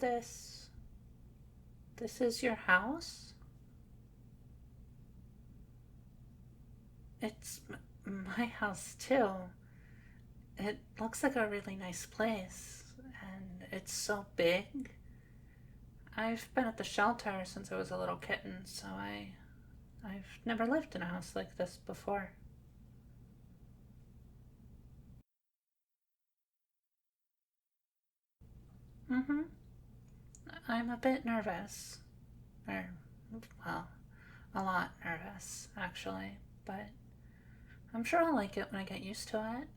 This. This is your house? It's my house, too. It looks like a really nice place, and it's so big. I've been at the shelter since I was a little kitten, so I've never lived in a house like this before. Mm-hmm. I'm a bit nervous. Or, well, a lot nervous, actually. But I'm sure I'll like it when I get used to it.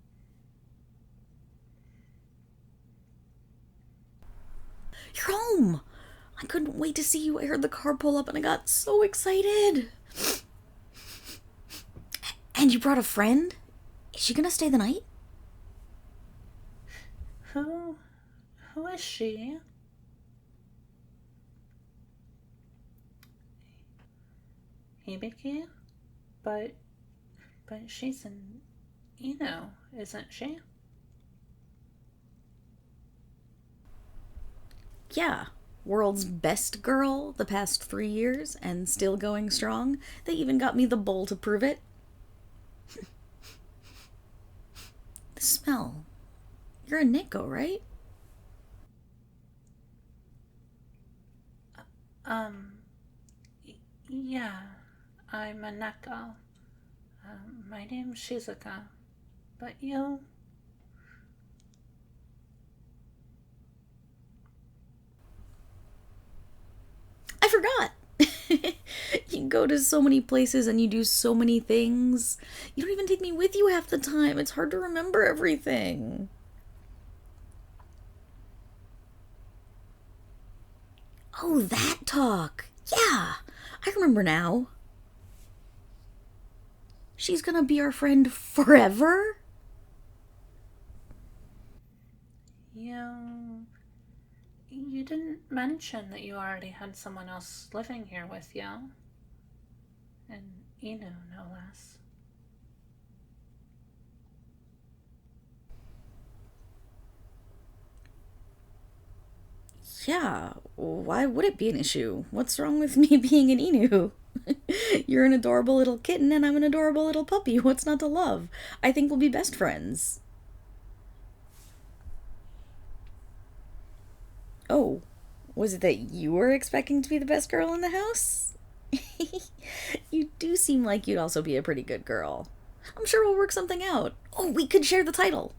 You're home! I couldn't wait to see you. I heard the car pull up and I got so excited. And you brought a friend? Is she gonna stay the night? Who, who is she? Hibiki? But, but she's an Inu, isn't she? Yeah. World's best girl the past 3 years and still going strong. They even got me the bowl to prove it. The smell. You're a Neko, right? Um, yeah, I'm a Neko. My name's Shizuka. But you? I forgot! You go to so many places and you do so many things. You don't even take me with you half the time. It's hard to remember everything. Oh, that talk. Yeah, I remember now. She's gonna be our friend forever? You. You didn't mention that you already had someone else living here with you. And Inu, no less. Yeah, why would it be an issue? What's wrong with me being an Inu? You're an adorable little kitten and I'm an adorable little puppy. What's not to love? I think we'll be best friends. Oh, was it that you were expecting to be the best girl in the house? You do seem like you'd also be a pretty good girl. I'm sure we'll work something out. Oh, we could share the title.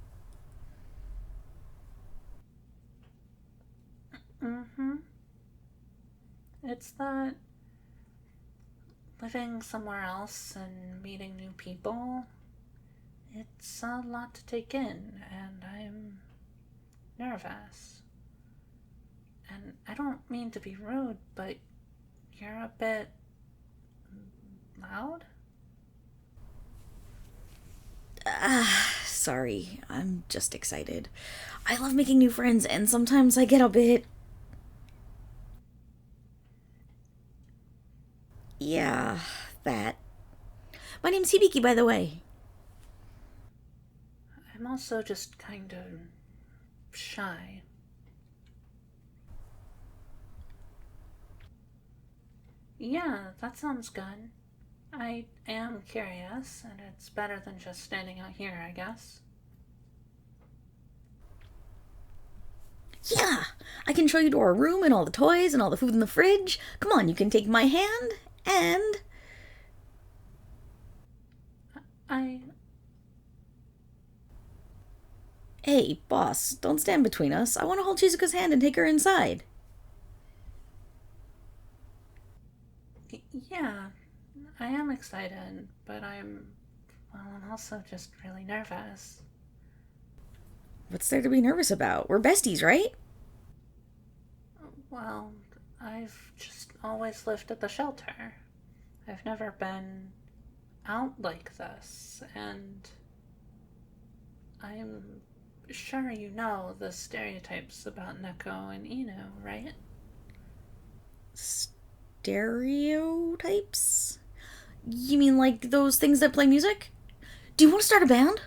Mm-hmm. It's that living somewhere else and meeting new people, it's a lot to take in, and I'm nervous. And I don't mean to be rude, but you're a bit loud? Sorry, I'm just excited. I love making new friends and sometimes I get a bit. Yeah, that. My name's Hibiki, by the way. I'm also just kind of shy. Yeah, that sounds good. I am curious, and it's better than just standing out here, I guess. Yeah, I can show you to our room and all the toys and all the food in the fridge. Come on, you can take my hand and. I. Hey, boss, don't stand between us. I want to hold Shizuka's hand and take her inside. Yeah, I am excited, but well, I'm also just really nervous. What's there to be nervous about? We're besties, right? Well, I've just always lived at the shelter. I've never been out like this, and I'm sure you know the stereotypes about Neko and Inu, right? Stereotypes? You mean like those things that play music? Do you want to start a band?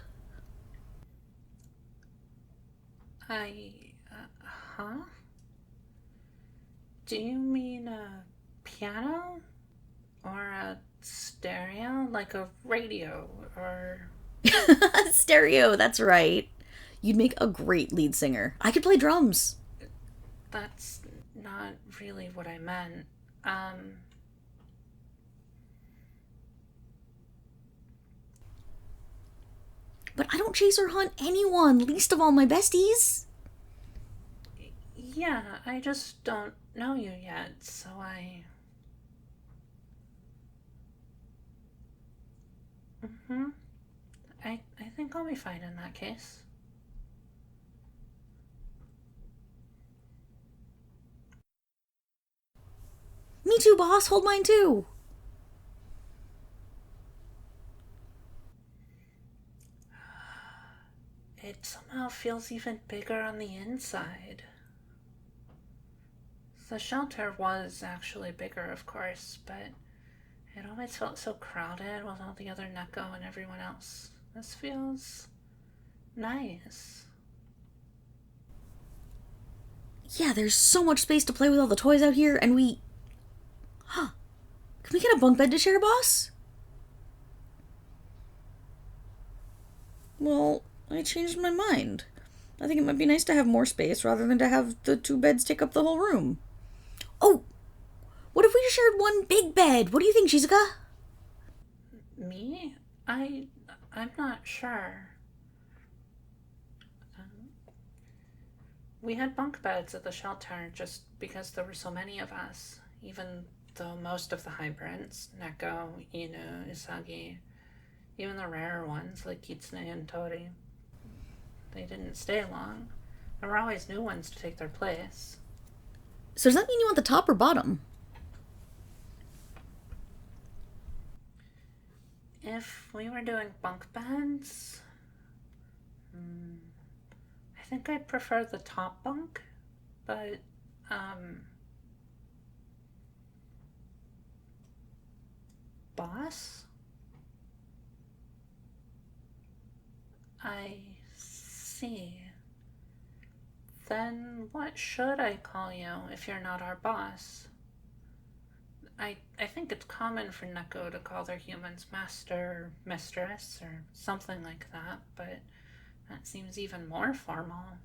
I. Huh? Do you mean a piano? Or a stereo? Like a radio? Or. Stereo, that's right. You'd make a great lead singer. I could play drums. That's not really what I meant. Um. But I don't chase or hunt anyone, least of all my besties. Yeah, I just don't know you yet, so I. Hmm. I think I'll be fine in that case. Me too, boss. Hold mine too. It somehow feels even bigger on the inside. The shelter was actually bigger, of course, but it always felt so crowded with all the other Neko and everyone else. This feels nice. Yeah, there's so much space to play with all the toys out here, and we. Huh. Can we get a bunk bed to share, boss? Well, I changed my mind. I think it might be nice to have more space rather than to have the two beds take up the whole room. Oh, what if we just shared one big bed? What do you think, Shizuka? Me? I. I'm not sure. Um, we had bunk beds at the shelter just because there were so many of us, even though most of the hybrids, Neko, Inu, Isagi, even the rarer ones like Kitsune and Tori, they didn't stay long. There were always new ones to take their place. So does that mean you want the top or bottom? If we were doing bunk beds, I think I'd prefer the top bunk, but boss? I see. Then what should I call you if you're not our boss? I think it's common for Neko to call their humans master or mistress or something like that, but that seems even more formal.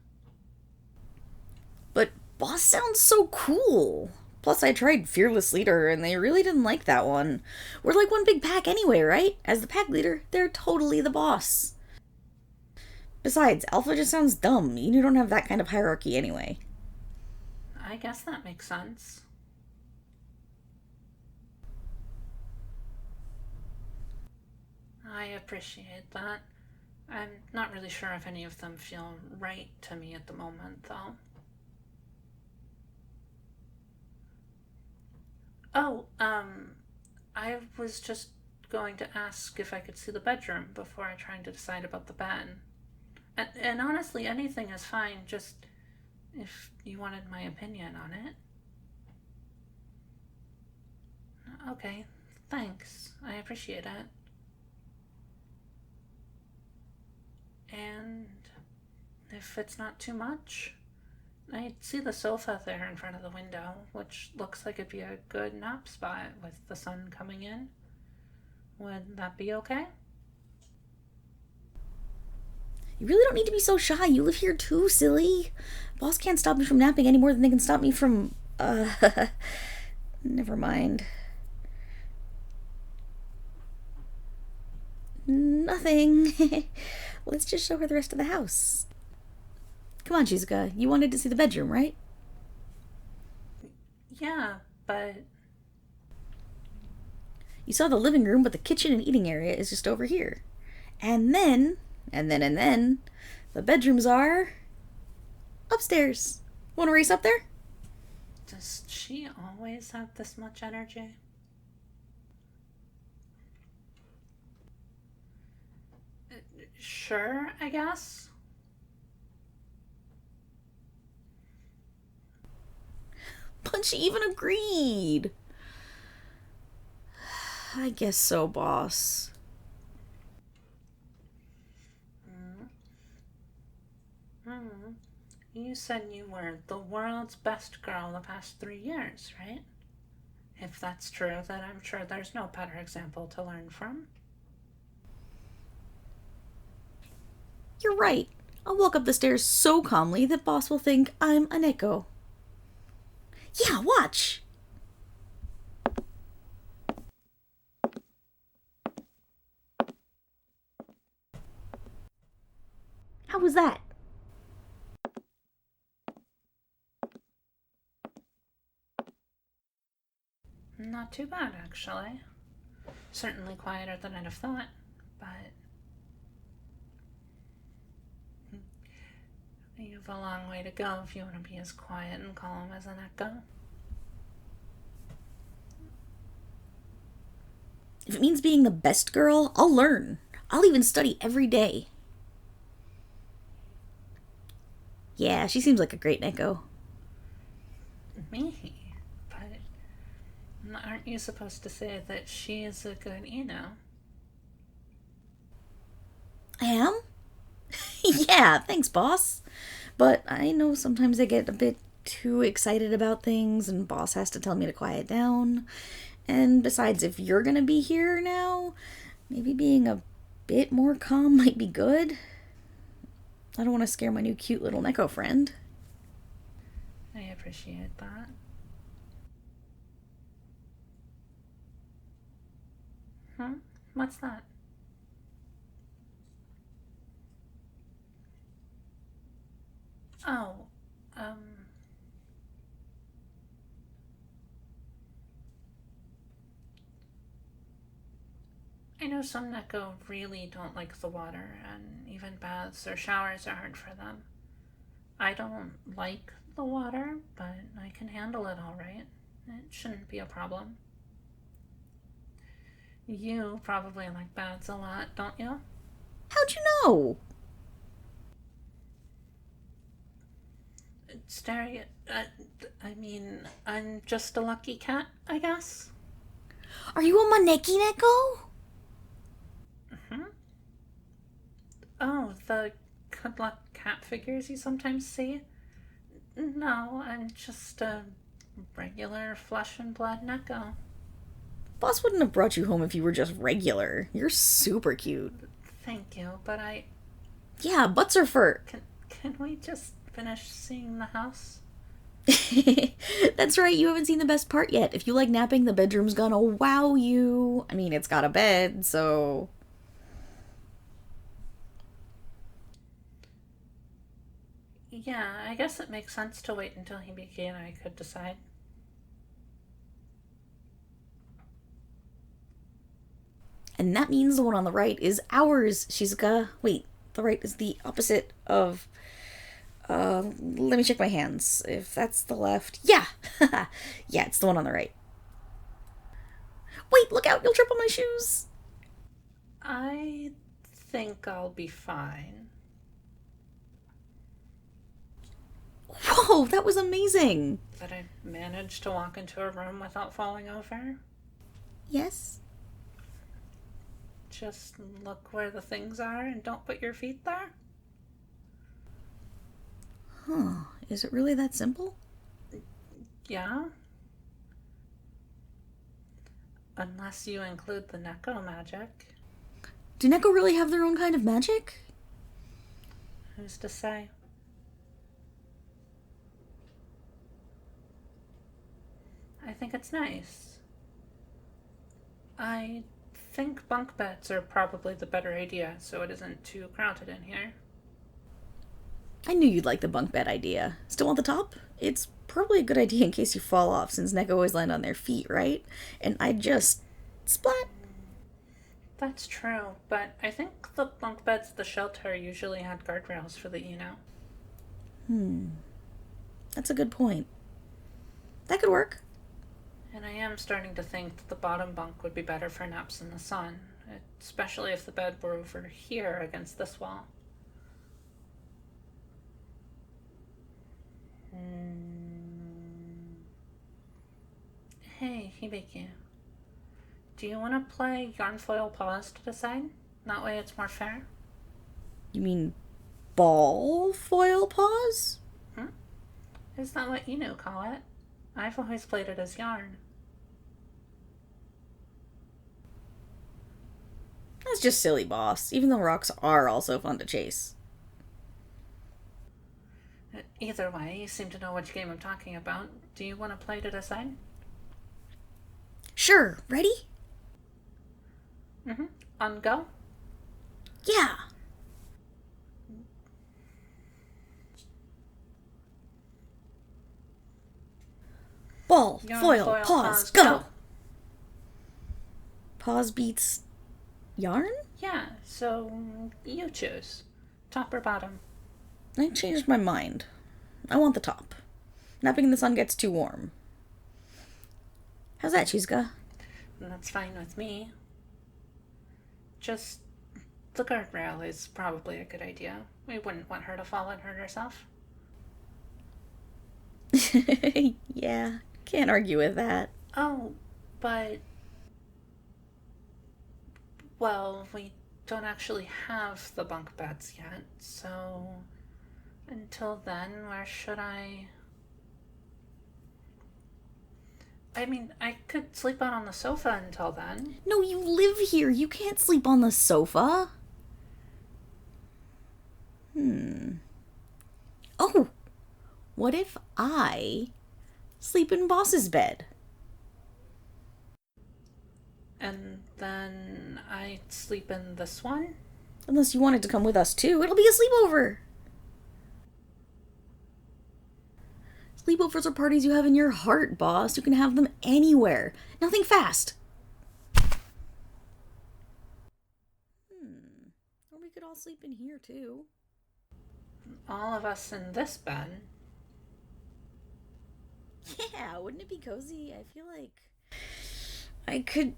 But boss sounds so cool. Plus, I tried Fearless Leader, and they really didn't like that one. We're like one big pack anyway, right? As the pack leader, they're totally the boss. Besides, Alpha just sounds dumb. You don't have that kind of hierarchy anyway. I guess that makes sense. I appreciate that. I'm not really sure if any of them feel right to me at the moment, though. Oh, I was just going to ask if I could see the bedroom before I tried to decide about the bed. And honestly, anything is fine, just if you wanted my opinion on it. Okay, thanks. I appreciate it. And if it's not too much, I see the sofa there in front of the window, which looks like it'd be a good nap spot with the sun coming in. Would that be okay? You really don't need to be so shy. You live here too, silly. Boss can't stop me from napping any more than they can stop me from. Never mind. Nothing. Let's just show her the rest of the house. Come on, Shizuka. You wanted to see the bedroom, right? Yeah, but You saw the living room, but the kitchen and eating area is just over here. And then, the bedrooms are upstairs. Want to race up there? does she always have this much energy? Sure, I guess. But she even agreed. I guess so, boss. Hmm. You said you were the world's best girl the past 3 years, right? If that's true, then I'm sure there's no better example to learn from. You're right. I'll walk up the stairs so calmly that Boss will think I'm a Neko. Yeah, watch! How was that? Not too bad, actually. Certainly quieter than I'd have thought, but you've a long way to go if you want to be as quiet and calm as an echo. If it means being the best girl, I'll learn. I'll even study every day. Yeah, she seems like a great Neko. Me? But aren't you supposed to say that she is a good Eno? I am? Yeah, thanks, boss. But I know sometimes I get a bit too excited about things, and boss has to tell me to quiet down. And besides, if you're gonna be here now, maybe being a bit more calm might be good. I don't want to scare my new cute little Neko friend. I appreciate that. What's that? Oh, um. I know some Neko really don't like the water, and even baths or showers are hard for them. I don't like the water, but I can handle it alright. It shouldn't be a problem. You probably like baths a lot, don't you? How'd you know? Staring at. I mean, I'm just a lucky cat, I guess. Are you a Maneki Neko? Hmm? Oh, the good luck cat figures you sometimes see? No, I'm just a regular flesh and blood Neko. Boss wouldn't have brought you home if you were just regular. You're super cute. Thank you, but Yeah, butts are fur. Can we just finish seeing the house? That's right, you haven't seen the best part yet. If you like napping, the bedroom's gonna wow you. I mean, it's got a bed, so. Yeah, I guess it makes sense to wait until Hibiki and I could decide. And that means the one on the right is ours, Shizuka. Wait, the right is the opposite of. Let me check my hands. If that's the left. Yeah! Yeah, it's the one on the right. Wait, look out, you'll trip on my shoes! I think I'll be fine. Whoa, that was amazing! That I managed to walk into a room without falling over. Yes? Just look where the things are and don't put your feet there. Huh, is it really that simple? Yeah. Unless you include the Neko magic. Do Neko really have their own kind of magic? Who's to say? I think it's nice. I think bunk beds are probably the better idea, so it isn't too crowded in here. I knew you'd like the bunk bed idea. Still on the top? It's probably a good idea in case you fall off, since Neko always land on their feet, right? And I just... splat! That's true, but I think the bunk beds at the shelter usually had guardrails for the That's a good point. That could work. And I am starting to think that the bottom bunk would be better for naps in the sun, especially if the bed were over here against this wall. Hey, Hibiki. Do you want to play yarn foil paws to decide? That way it's more fair. You mean ball foil paws? Is that what you call it? I've always played it as yarn. That's just silly, boss, even though rocks are also fun to chase. Either way, you seem to know which game I'm talking about. Do you want to play to decide? Sure, ready? Mm-hmm. On go? Yeah. Ball, Yarn, foil, pause, go! Pause beats yarn? Yeah, so you choose. Top or bottom? I changed my mind. I want the top. Napping in the sun gets too warm. How's that, Shizuka? That's fine with me. Just the guardrail is probably a good idea. We wouldn't want her to fall and hurt herself. Yeah, can't argue with that. Oh, but... Well, we don't actually have the bunk beds yet, so... Until then, where should I... I mean, I could sleep out on the sofa until then. No, you live here. You can't sleep on the sofa. Oh, what if I sleep in Boss's bed? And then I sleep in this one? Unless you wanted to come with us too. It'll be a sleepover. Sleepovers are parties you have in your heart, boss. You can have them anywhere. Now think fast. Or we could all sleep in here too. All of us in this bed? Yeah, wouldn't it be cozy? I feel like I could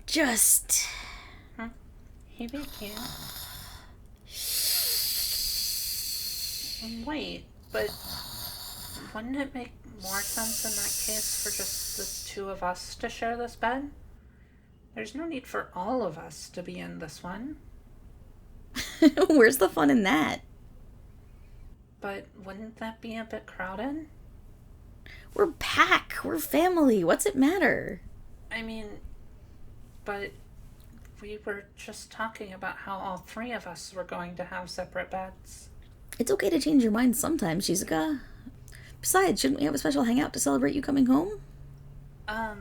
just... He be cute. Wait, but wouldn't it make more sense in that case for just the two of us to share this bed? There's no need for all of us to be in this one. Where's the fun in that? But wouldn't that be a bit crowded? We're pack. We're family. What's it matter? I mean, but we were just talking about how all three of us were going to have separate beds. It's okay to change your mind sometimes, Shizuka. Besides, shouldn't we have a special hangout to celebrate you coming home? I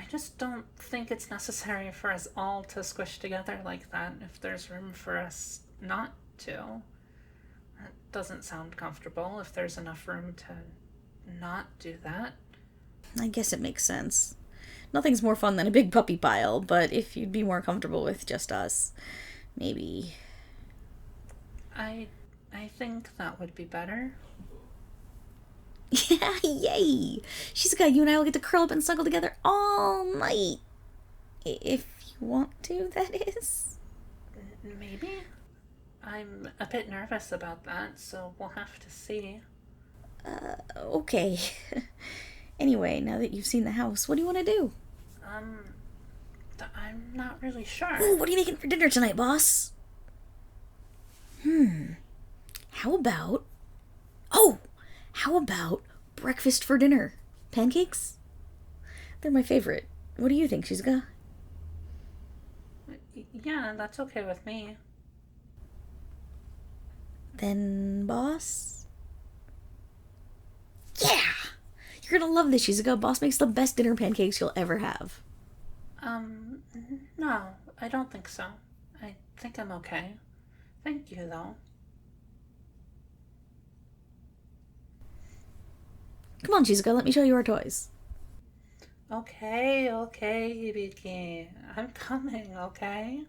just don't think it's necessary for us all to squish together like that if there's room for us not to. That doesn't sound comfortable if there's enough room to not do that. I guess it makes sense. Nothing's more fun than a big puppy pile, but if you'd be more comfortable with just us, maybe... I think that would be better. Yeah, yay! Shizuka, you and I will get to curl up and snuggle together all night. If you want to, that is. Maybe? I'm a bit nervous about that, so we'll have to see. Okay. Anyway, now that you've seen the house, what do you want to do? I'm not really sure. Ooh, what are you making for dinner tonight, boss? How about... Oh! How about breakfast for dinner? Pancakes? They're my favorite. What do you think, Shizuka? Yeah, that's okay with me. Then, boss? Yeah! You're gonna love this, Shizuka. Boss makes the best dinner pancakes you'll ever have. No, I don't think so. I think I'm okay. Thank you, though. Come on, Shizuka, let me show you our toys. Okay, Hibiki. I'm coming, okay?